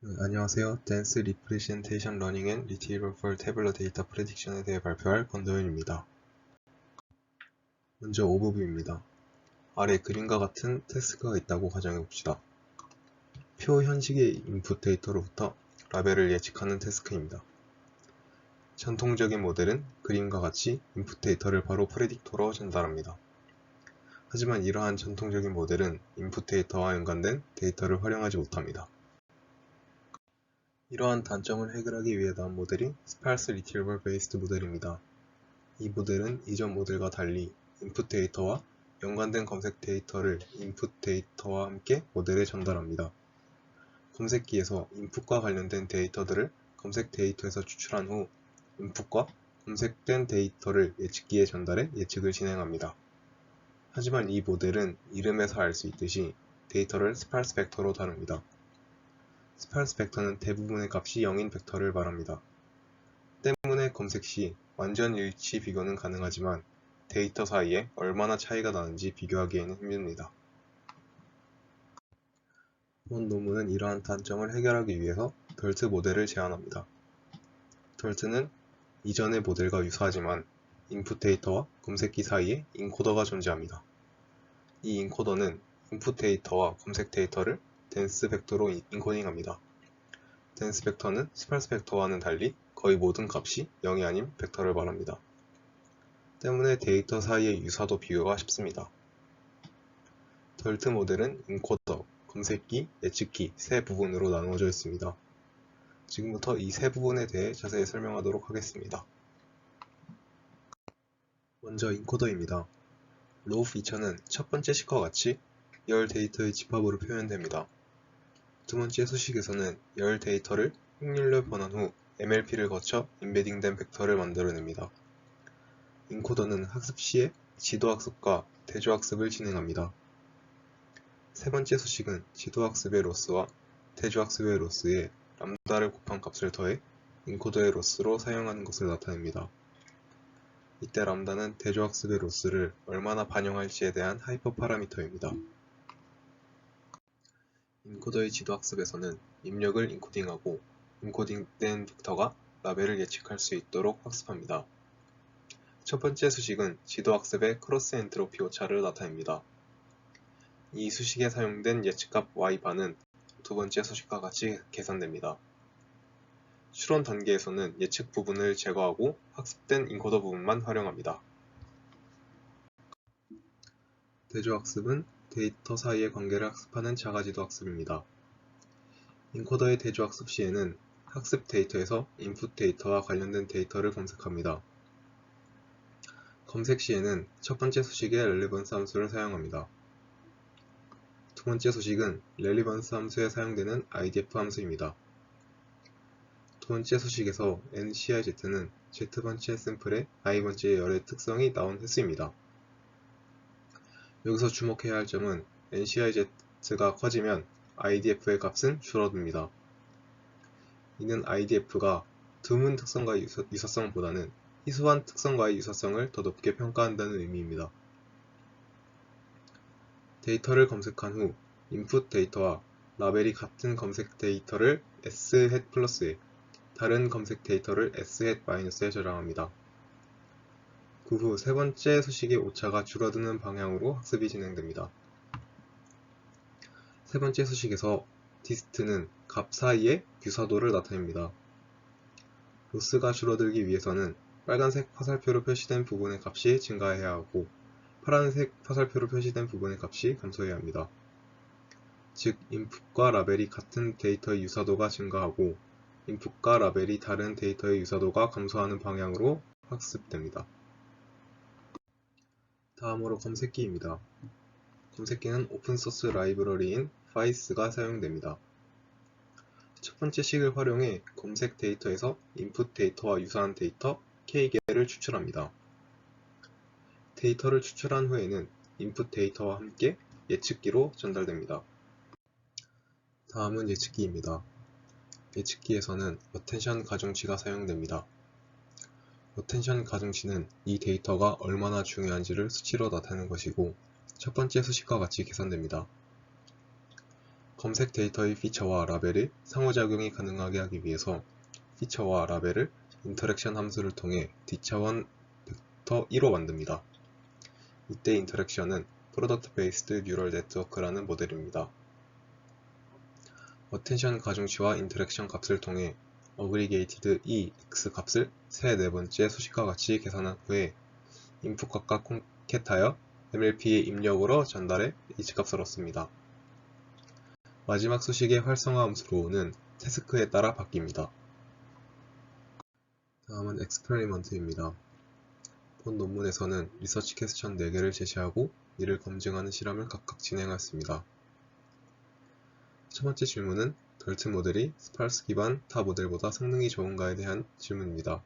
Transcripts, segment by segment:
안녕하세요. Dense Representation Learning and Retrieval for Tabular Data Prediction에 대해 발표할 권도현입니다. 먼저 오버뷰입니다. 아래 그림과 같은 태스크가 있다고 가정해봅시다. 표 형식의 인풋 데이터로부터 라벨을 예측하는 태스크입니다. 전통적인 모델은 그림과 같이 인풋 데이터를 바로 프레딕터로 전달합니다. 하지만 이러한 전통적인 모델은 인풋 데이터와 연관된 데이터를 활용하지 못합니다. 이러한 단점을 해결하기 위해 나온 모델이 Sparse Retrieval Based 모델입니다. 이 모델은 이전 모델과 달리 인풋 데이터와 연관된 검색 데이터를 인풋 데이터와 함께 모델에 전달합니다. 검색기에서 인풋과 관련된 데이터들을 검색 데이터에서 추출한 후 인풋과 검색된 데이터를 예측기에 전달해 예측을 진행합니다. 하지만 이 모델은 이름에서 알 수 있듯이 데이터를 스파르스 벡터로 다룹니다. 스파르스 벡터는 대부분의 값이 0인 벡터를 말합니다. 때문에 검색 시 완전 일치 비교는 가능하지만 데이터 사이에 얼마나 차이가 나는지 비교하기에는 힘듭니다. 본 논문은 이러한 단점을 해결하기 위해서 덜트 모델을 제안합니다. 덜트는 이전의 모델과 유사하지만 인풋 데이터와 검색기 사이에 인코더가 존재합니다. 이 인코더는 인풋 데이터와 검색 데이터를 덴스 벡터로 인코딩합니다. 덴스 벡터는 스파르스 벡터와는 달리 거의 모든 값이 0이 아닌 벡터를 말합니다. 때문에 데이터 사이의 유사도 비교가 쉽습니다. 덜트 모델은 인코더, 검색기, 예측기 세 부분으로 나누어져 있습니다. 지금부터 이 세 부분에 대해 자세히 설명하도록 하겠습니다. 먼저 인코더입니다. 로우 피처는 첫 번째 식과 같이 열 데이터의 집합으로 표현됩니다. 두 번째 수식에서는 열 데이터를 확률로 변환 후 MLP를 거쳐 임베딩된 벡터를 만들어냅니다. 인코더는 학습 시에 지도학습과 대조학습을 진행합니다. 세 번째 수식은 지도학습의 로스와 대조학습의 로스에 람다를 곱한 값을 더해 인코더의 로스로 사용하는 것을 나타냅니다. 이때 람다는 대조학습의 로스를 얼마나 반영할지에 대한 하이퍼 파라미터입니다. 인코더의 지도학습에서는 입력을 인코딩하고 인코딩된 벡터가 라벨을 예측할 수 있도록 학습합니다. 첫 번째 수식은 지도학습의 크로스 엔트로피 오차를 나타냅니다. 이 수식에 사용된 예측값 y바는 두 번째 수식과 같이 계산됩니다. 추론 단계에서는 예측 부분을 제거하고 학습된 인코더 부분만 활용합니다. 대조학습은 데이터 사이의 관계를 학습하는 자가지도 학습입니다. 인코더의 대조학습 시에는 학습 데이터에서 인풋 데이터와 관련된 데이터를 검색합니다. 검색 시에는 첫 번째 수식의 렐리번스 함수를 사용합니다. 두 번째 수식은 렐리번스 함수에 사용되는 IDF 함수입니다. 두 번째 수식에서 NCIZ는 Z번째 샘플의 I번째 열의 특성이 나온 횟수입니다. 여기서 주목해야 할 점은 NCIZ가 커지면 IDF의 값은 줄어듭니다. 이는 IDF가 드문 특성과의 유사성보다는 희소한 특성과의 유사성을 더 높게 평가한다는 의미입니다. 데이터를 검색한 후 인풋 데이터와 라벨이 같은 검색 데이터를 S+에 다른 검색 데이터를 S-에 저장합니다. 그 후 세 번째 수식의 오차가 줄어드는 방향으로 학습이 진행됩니다. 세 번째 수식에서 디스트는 값 사이의 유사도를 나타냅니다. 로스가 줄어들기 위해서는 빨간색 화살표로 표시된 부분의 값이 증가해야 하고 파란색 화살표로 표시된 부분의 값이 감소해야 합니다. 즉, 인풋과 라벨이 같은 데이터의 유사도가 증가하고 인풋과 라벨이 다른 데이터의 유사도가 감소하는 방향으로 학습됩니다. 다음으로 검색기입니다. 검색기는 오픈소스 라이브러리인 FAIS가 사용됩니다. 첫 번째 식을 활용해 검색 데이터에서 인풋 데이터와 유사한 데이터 K개를 추출합니다. 데이터를 추출한 후에는 인풋 데이터와 함께 예측기로 전달됩니다. 다음은 예측기입니다. 예측기에서는 어텐션 가중치가 사용됩니다. 어텐션 가중치는 이 데이터가 얼마나 중요한지를 수치로 나타내는 것이고 첫 번째 수식과 같이 계산됩니다. 검색 데이터의 피처와 라벨이 상호작용이 가능하게 하기 위해서 피처와 라벨을 인터랙션 함수를 통해 D차원 벡터 1로 만듭니다. 이때 인터랙션은 프로덕트 베이스드 뉴럴 네트워크라는 모델입니다. 어텐션 가중치와 인터랙션 값을 통해 어그리게이티드 EX 값을 세 네번째 수식과 같이 계산한 후에 인풋 값과 콘캣하여 MLP의 입력으로 전달해 H값을 얻습니다. 마지막 수식의 활성화 함수로는 태스크에 따라 바뀝니다. 다음은 엑스페리먼트입니다. 본 논문에서는 리서치 퀘스천 4개를 제시하고 이를 검증하는 실험을 각각 진행하였습니다. 첫 번째 질문은 덜트 모델이 스파르스 기반 타 모델보다 성능이 좋은가에 대한 질문입니다.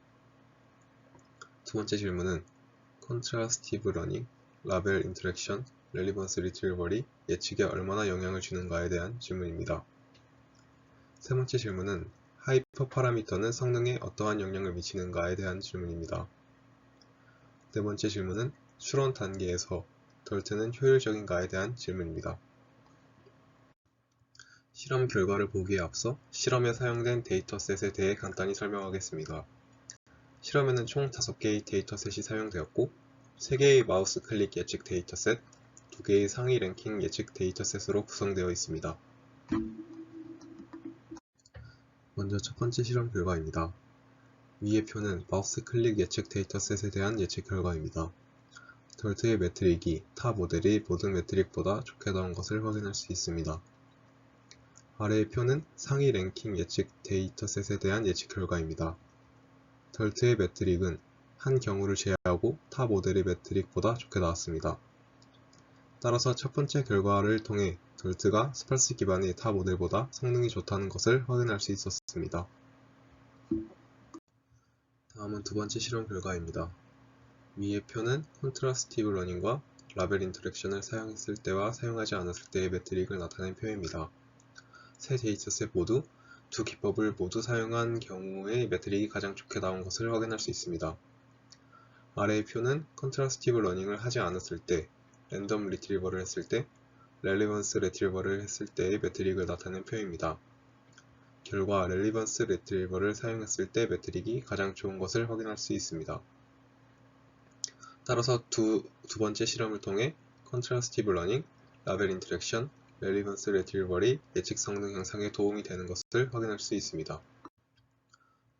두 번째 질문은 컨트라스티브 러닝, 라벨 인터랙션, 렐리번스 리트리버리 예측에 얼마나 영향을 주는가에 대한 질문입니다. 세 번째 질문은 하이퍼 파라미터는 성능에 어떠한 영향을 미치는가에 대한 질문입니다. 네 번째 질문은 추론 단계에서 덜트는 효율적인가에 대한 질문입니다. 실험 결과를 보기에 앞서 실험에 사용된 데이터셋에 대해 간단히 설명하겠습니다. 실험에는 총 5개의 데이터셋이 사용되었고 3개의 마우스 클릭 예측 데이터셋, 2개의 상위 랭킹 예측 데이터셋으로 구성되어 있습니다. 먼저 첫 번째 실험 결과입니다. 위의 표는 마우스 클릭 예측 데이터셋에 대한 예측 결과입니다. 덜트의 매트릭이 타 모델이 모든 매트릭보다 좋게 나온 것을 확인할 수 있습니다. 아래의 표는 상위 랭킹 예측 데이터셋에 대한 예측 결과입니다. 덜트의 매트릭은 한 경우를 제외하고 타 모델의 매트릭보다 좋게 나왔습니다. 따라서 첫 번째 결과를 통해 덜트가 스파르스 기반의 타 모델보다 성능이 좋다는 것을 확인할 수 있었습니다. 다음은 두 번째 실험 결과입니다. 위의 표는 컨트라스티브 러닝과 라벨 인터랙션을 사용했을 때와 사용하지 않았을 때의 매트릭을 나타낸 표입니다. 세 데이터셋 모두 두 기법을 모두 사용한 경우의 매트릭이 가장 좋게 나온 것을 확인할 수 있습니다. 아래의 표는 컨트라스티브 러닝을 하지 않았을 때, 랜덤 리트리버를 했을 때, 렐리번스 리트리버를 했을 때의 매트릭을 나타낸 표입니다. 결과 렐리번스 리트리버를 사용했을 때 매트릭이 가장 좋은 것을 확인할 수 있습니다. 따라서 두 번째 실험을 통해 컨트라스티브 러닝, 라벨 인터랙션, 렐리번스 리트리버리 예측 성능 향상에 도움이 되는 것을 확인할 수 있습니다.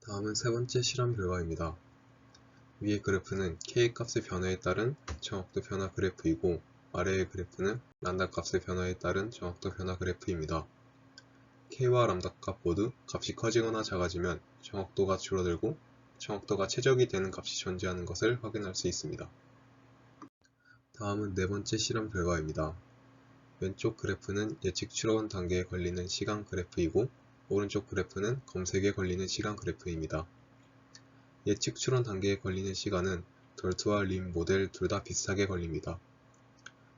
다음은 세 번째 실험 결과입니다. 위의 그래프는 K값의 변화에 따른 정확도 변화 그래프이고 아래의 그래프는 람다 값의 변화에 따른 정확도 변화 그래프입니다. K와 람다 값 모두 값이 커지거나 작아지면 정확도가 줄어들고 정확도가 최적이 되는 값이 존재하는 것을 확인할 수 있습니다. 다음은 네 번째 실험 결과입니다. 왼쪽 그래프는 예측 추론 단계에 걸리는 시간 그래프이고 오른쪽 그래프는 검색에 걸리는 시간 그래프입니다. 예측 추론 단계에 걸리는 시간은 덜트와 림 모델 둘 다 비슷하게 걸립니다.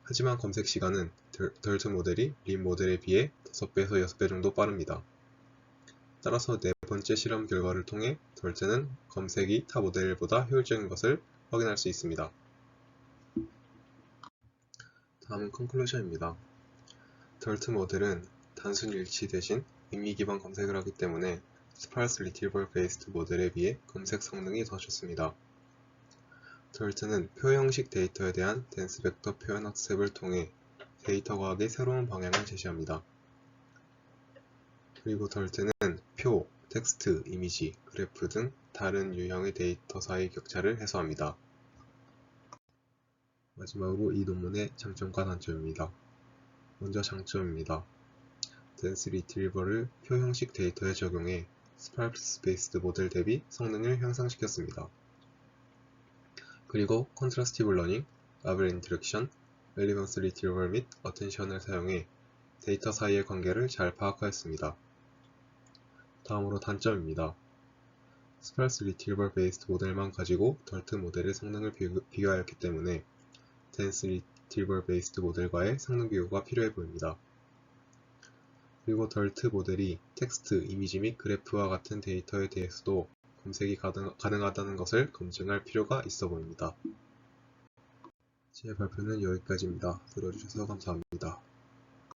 하지만 검색 시간은 덜트 모델이 림 모델에 비해 5배에서 6배 정도 빠릅니다. 따라서 네 번째 실험 결과를 통해 덜트는 검색이 타 모델보다 효율적인 것을 확인할 수 있습니다. 다음은 컨클루전입니다. 덜트 모델은 단순 일치 대신 의미 기반 검색을 하기 때문에 스파르스 리트리버 베이스드 모델에 비해 검색 성능이 더 좋습니다. 덜트는 표 형식 데이터에 대한 덴스 벡터 표현 학습을 통해 데이터 과학의 새로운 방향을 제시합니다. 그리고 덜트는 표, 텍스트, 이미지, 그래프 등 다른 유형의 데이터 사이의 격차를 해소합니다. 마지막으로 이 논문의 장점과 단점입니다. 먼저 장점입니다. 덴스 리트리버를 표 형식 데이터에 적용해 스파르스 베이스드 모델 대비 성능을 향상시켰습니다. 그리고 컨트라스티브 러닝, 라벨 인터랙션, 렐리번스 리트리버 및 어텐션을 사용해 데이터 사이의 관계를 잘 파악하였습니다. 다음으로 단점입니다. 스파르스 리트리버 베이스드 모델만 가지고 덜트 모델의 성능을 비교하였기 때문에 덴스 리트리버 베이스드 모델과의 성능 비교가 필요해 보입니다. 그리고 덜트 모델이 텍스트, 이미지 및 그래프와 같은 데이터에 대해서도 검색이 가능하다는 것을 검증할 필요가 있어 보입니다. 제 발표는 여기까지입니다. 들어주셔서 감사합니다.